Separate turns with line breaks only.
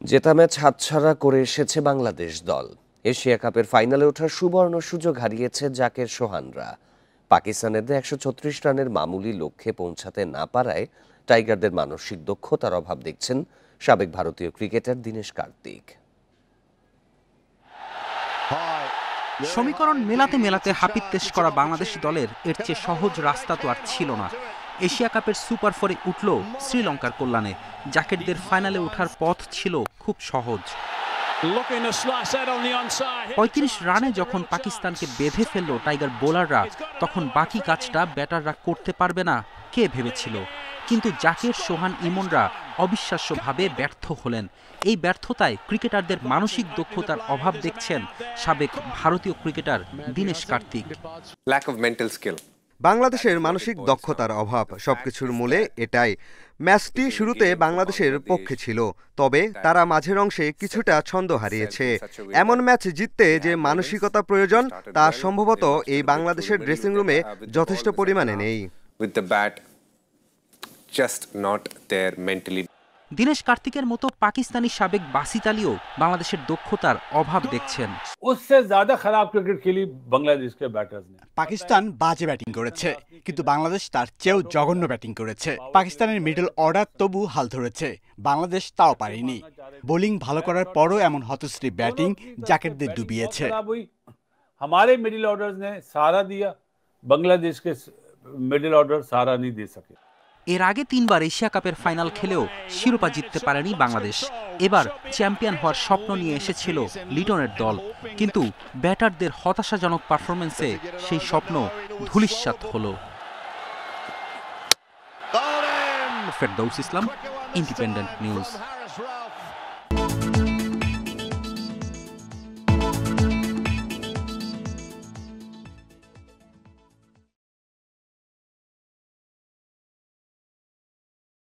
জেতা ম্যাচ হাতছাড়া করে এসেছে বাংলাদেশ দল। এশিয়া কাপের ফাইনালে ওঠার সুবর্ণ সুযোগ হারিয়েছে জাকের সোহানরা। পাকিস্তানের 136 রানের মামুলি লক্ষ্যে পৌঁছাতে না পারায় টাইগারদের মানসিক দক্ষতার অভাব দেখছেন সাবেক ভারতীয় ক্রিকেটার দীনেশ কার্তিক।
সমীকরণ মেলাতে মেলাতে হাপিত্তেশ করা বাংলাদেশ দলের এর চেয়ে সহজ রাস্তা তো আর ছিল না। এশিয়া কাপের সুপার ফোরে উঠল শ্রীলঙ্কার কল্যাণে। জাকেটদের ফাইনালে ওঠার পথ ছিল খুব সহজ। ৩৫ রানে যখন পাকিস্তানকে বেঁধে ফেলল টাইগার বোলাররা, তখন বাকি কাজটা ব্যাটাররা করতে পারবে না কে ভেবেছিল। কিন্তু জাকের, সোহান, ইমনরা অবিশ্বাস্যভাবে ব্যর্থ হলেন। এই ব্যর্থতায় ক্রিকেটারদের মানসিক দক্ষতার অভাব দেখছেন সাবেক ভারতীয় ক্রিকেটার দীনেশ কার্তিক।
বাংলাদেশের মানসিক দক্ষতার অভাব, সবকিছুর মূলে এটাই। ম্যাচটি শুরুতে বাংলাদেশের পক্ষে ছিল, তবে তারা মাঝের অংশে কিছুটা ছন্দ হারিয়েছে। এমন ম্যাচ জিততে যে মানসিকতা প্রয়োজন, তা সম্ভবত এই বাংলাদেশের ড্রেসিং রুমে যথেষ্ট পরিমাণে নেই।
দীনেশ কার্তিকের মতো পাকিস্তানি সাবেক বাসিত আলীও বাংলাদেশের দক্ষতার অভাব দেখছেন।
পাকিস্তান বাজে ব্যাটিং করেছে, কিন্তু বাংলাদেশ তার চেয়েও জঘন্য ব্যাটিং করেছে। পাকিস্তানের মিডল অর্ডার তবু হাল ধরেছে, বাংলাদেশ তাও পারেনি। বোলিং ভালো করার পরও এমন হতশ্রী ব্যাটিং জাকেটদের ডুবিয়েছে।
हमारे मिडिल ऑर्डर्स ने सहारा दिया, बांग्लादेश के मिडिल ऑर्डर सहारा नहीं दे सके।
এর আগে 3 বার এশিয়া কাপের ফাইনাল খেলেও শিরোপা জিততে পারেনি বাংলাদেশ। এবার চ্যাম্পিয়ন হওয়ার স্বপ্ন নিয়ে এসেছিল লিটনের দল, কিন্তু ব্যাটারদের হতাশাজনক পারফরমেন্সে সেই স্বপ্ন ধূলিসাৎ হলো। ফেরদৌস ইসলাম, ইন্ডিপেন্ডেন্ট নিউজ।